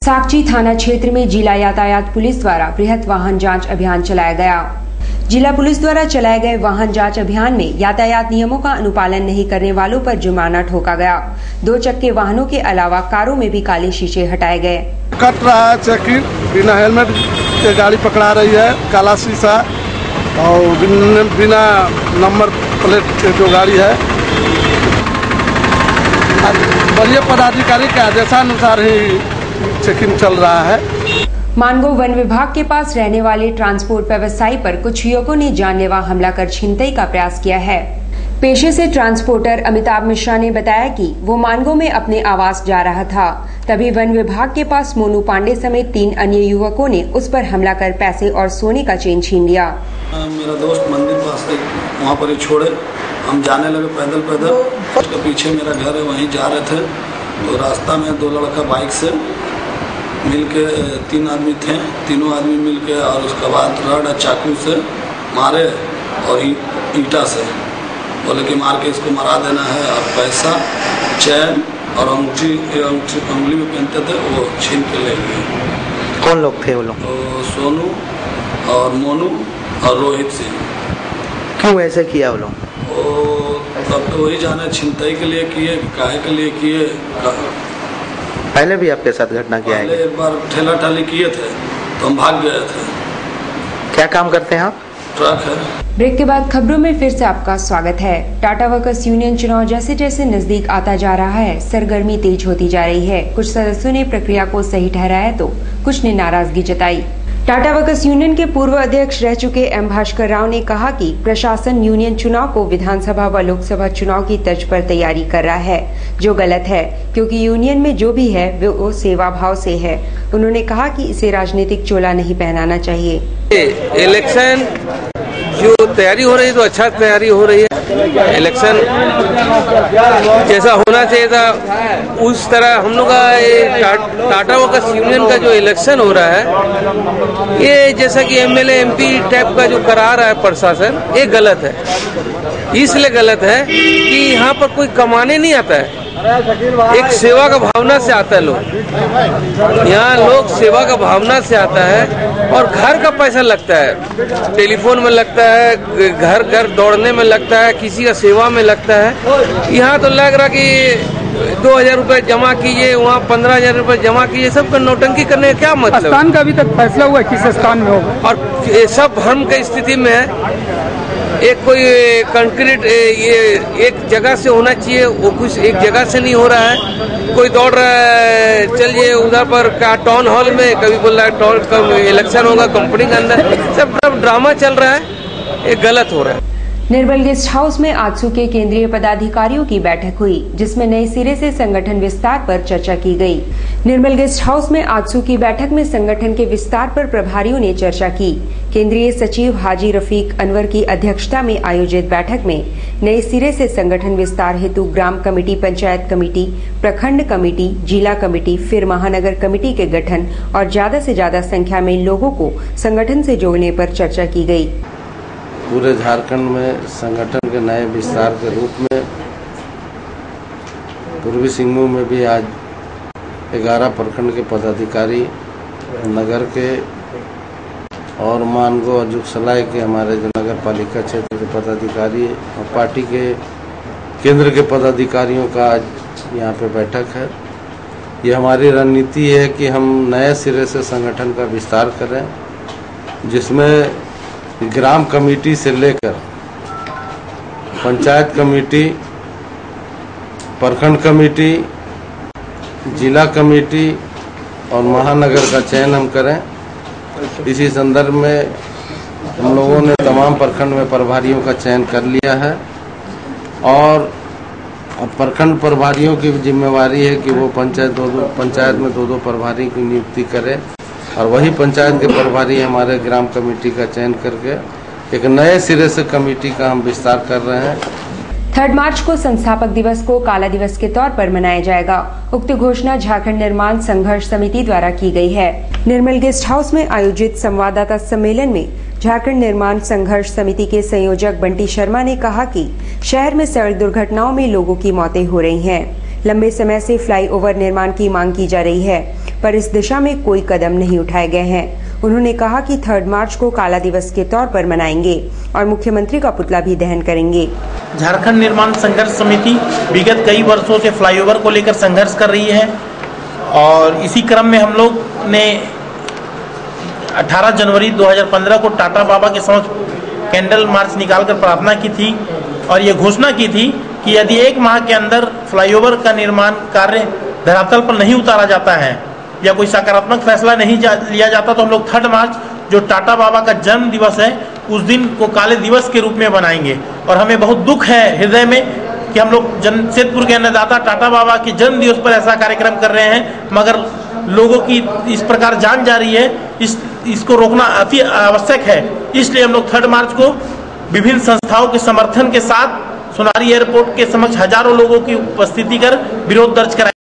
साकची थाना क्षेत्र में जिला यातायात पुलिस द्वारा बृहद वाहन जांच अभियान चलाया गया। जिला पुलिस द्वारा चलाए गए वाहन जांच अभियान में यातायात नियमों का अनुपालन नहीं करने वालों पर जुर्माना ठोका गया। 2 चक्के वाहनों के अलावा कारों में भी काले शीशे हटाए गए। कट रहा है चेकिंग, बिना हेलमेट के गाड़ी पकड़ा रही है, काला शीशा और बिना नंबर प्लेट के जो गाड़ी है। वरीय पदाधिकारी के आदेशानुसार ही चेकिंग चल रहा है। मानगो वन विभाग के पास रहने वाले ट्रांसपोर्ट व्यवसायी पर कुछ युवकों ने जानलेवा हमला कर छिनतई का प्रयास किया है। पेशे से ट्रांसपोर्टर अमिताभ मिश्रा ने बताया कि वो मानगो में अपने आवास जा रहा था, तभी वन विभाग के पास मोनू पांडे समेत 3 अन्य युवकों ने उस पर हमला कर पैसे और सोने का चेन छीन लिया। मेरा दोस्त मंदिर पास वहाँ पर ही छोड़े, हम जाने लगे पैदल। उसके पीछे मेरा घर है, वहीं जा रहे थे तो रास्ता में 2 लड़का बाइक से मिलके 3 आदमी थे, तीनों आदमी मिलके और उसके बाद रड चाकू से मारे और ईंटा से बोले कि मार के इसको मरा देना है और पैसा, चैन और अंगूठी उंगली में पहनते थे वो छीन के ले गए। कौन लोग थे वो लोग? तो सोनू और मोनू और रोहित सिंह। क्यों ऐसे किया वो लोग? तब तो वही जाने, छिनतई के लिए किए, काहे के लिए किए। पहले भी आपके साथ घटना किया है? एक बार ठेला ठाली किए थे तो हम भाग गए थे। क्या काम करते हैं आप? ट्रक है। ब्रेक के बाद खबरों में फिर से आपका स्वागत है। टाटा वर्कर्स यूनियन चुनाव जैसे जैसे नजदीक आता जा रहा है, सरगर्मी तेज होती जा रही है। कुछ सदस्यों ने प्रक्रिया को सही ठहराया तो कुछ ने नाराजगी जताई। टाटा वर्कर्स यूनियन के पूर्व अध्यक्ष रह चुके एम भास्कर राव ने कहा कि प्रशासन यूनियन चुनाव को विधानसभा व लोकसभा चुनाव की तर्ज पर तैयारी कर रहा है, जो गलत है, क्योंकि यूनियन में जो भी है वो सेवा भाव से है। उन्होंने कहा कि इसे राजनीतिक चोला नहीं पहनाना चाहिए। इलेक्शन जो तैयारी हो रही है तो अच्छा तैयारी हो रही है। इलेक्शन जैसा होना चाहिए था उस तरह हम लोग का टाटा वर्कर्स यूनियन का जो इलेक्शन हो रहा है, ये जैसा कि एमएलए एमपी टाइप का जो करा रहा है प्रशासन, ये गलत है। इसलिए गलत है कि यहाँ पर कोई कमाने नहीं आता है, एक सेवा का भावना से आता है लोग। यहाँ लोग सेवा का भावना से आता है और घर का पैसा लगता है, टेलीफोन में लगता है, घर घर दौड़ने में लगता है, किसी का सेवा में लगता है। यहाँ तो लग रहा कि 2000 रुपए जमा कीजिए, वहाँ 15,000 रुपए जमा कीजिए, सब का नौटंकी करने का क्या मतलब? स्थान का अभी तक फैसला हुआ है किस स्थान में होगा? और ये सब भ्रम की स्थिति में है। एक कोई कंक्रीट ये एक जगह से होना चाहिए, वो कुछ एक जगह से नहीं हो रहा है। कोई दौड़ रहा है, चलिए उधर पर टाउन हॉल में, कभी बोल रहा है टाउन इलेक्शन होगा कंपनी के अंदर, सब ड्रामा चल रहा है, ये गलत हो रहा है। निर्मल गेस्ट हाउस में आजसू के केंद्रीय पदाधिकारियों की बैठक हुई, जिसमें नए सिरे से संगठन विस्तार पर चर्चा की गई। निर्मल गेस्ट हाउस में आजसू की बैठक में संगठन के विस्तार पर प्रभारियों ने चर्चा की। केंद्रीय सचिव हाजी रफीक अनवर की अध्यक्षता में आयोजित बैठक में नए सिरे से संगठन विस्तार हेतु ग्राम कमेटी, पंचायत कमेटी, प्रखंड कमेटी, जिला कमेटी, फिर महानगर कमेटी के गठन और ज्यादा से ज्यादा संख्या में लोगों को संगठन से जोड़ने पर चर्चा की गई। पूरे झारखंड में संगठन के नए विस्तार के रूप में पूर्वी सिंहभूम में भी आज 11 प्रखंड के पदाधिकारी, नगर के और मानगो और जुगसलाई के हमारे जो नगर पालिका क्षेत्र के पदाधिकारी और पार्टी के केंद्र के पदाधिकारियों का आज यहाँ पे बैठक है। ये हमारी रणनीति है कि हम नए सिरे से संगठन का विस्तार करें, जिसमें ग्राम कमेटी से लेकर पंचायत कमेटी, प्रखंड कमेटी, जिला कमेटी और महानगर का चयन हम करें। इसी संदर्भ में हम लोगों ने तमाम प्रखंड में प्रभारियों का चयन कर लिया है और अब प्रखंड प्रभारियों की जिम्मेवारी है कि वो पंचायत में 2-2 प्रभारी की नियुक्ति करें और वही पंचायत के प्रभारी हमारे ग्राम कमेटी का चयन करके एक नए सिरे से कमेटी का हम विस्तार कर रहे हैं। 3 मार्च को संस्थापक दिवस को काला दिवस के तौर पर मनाया जाएगा। उक्त घोषणा झारखंड निर्माण संघर्ष समिति द्वारा की गई है। निर्मल गेस्ट हाउस में आयोजित संवाददाता सम्मेलन में झारखंड निर्माण संघर्ष समिति के संयोजक बंटी शर्मा ने कहा कि शहर में सड़क दुर्घटनाओं में लोगों की मौतें हो रही हैं। लंबे समय से फ्लाईओवर निर्माण की मांग की जा रही है, पर इस दिशा में कोई कदम नहीं उठाए गए हैं। उन्होंने कहा कि 3 मार्च को काला दिवस के तौर पर मनाएंगे और मुख्यमंत्री का पुतला भी दहन करेंगे। झारखंड निर्माण संघर्ष समिति विगत कई वर्षों से फ्लाईओवर को लेकर संघर्ष कर रही है और इसी क्रम में हम लोग ने 18 जनवरी 2015 को टाटा बाबा के समक्ष कैंडल मार्च निकालकर प्रार्थना की थी और ये घोषणा की थी कि यदि 1 माह के अंदर फ्लाईओवर का निर्माण कार्य धरातल पर नहीं उतारा जाता है या कोई सकारात्मक फैसला नहीं लिया जाता तो हम लोग 3 मार्च जो टाटा बाबा का जन्म दिवस है उस दिन को काले दिवस के रूप में बनाएंगे। और हमें बहुत दुख है हृदय में कि हम लोग जमशेदपुर के अन्नदाता टाटा बाबा के जन्म दिवस पर ऐसा कार्यक्रम कर रहे हैं, मगर लोगों की इस प्रकार जान जा रही है, इसको रोकना अति आवश्यक है। इसलिए हम लोग 3 मार्च को विभिन्न संस्थाओं के समर्थन के साथ सोनारी एयरपोर्ट के समक्ष हजारों लोगों की उपस्थिति कर विरोध दर्ज कराएंगे।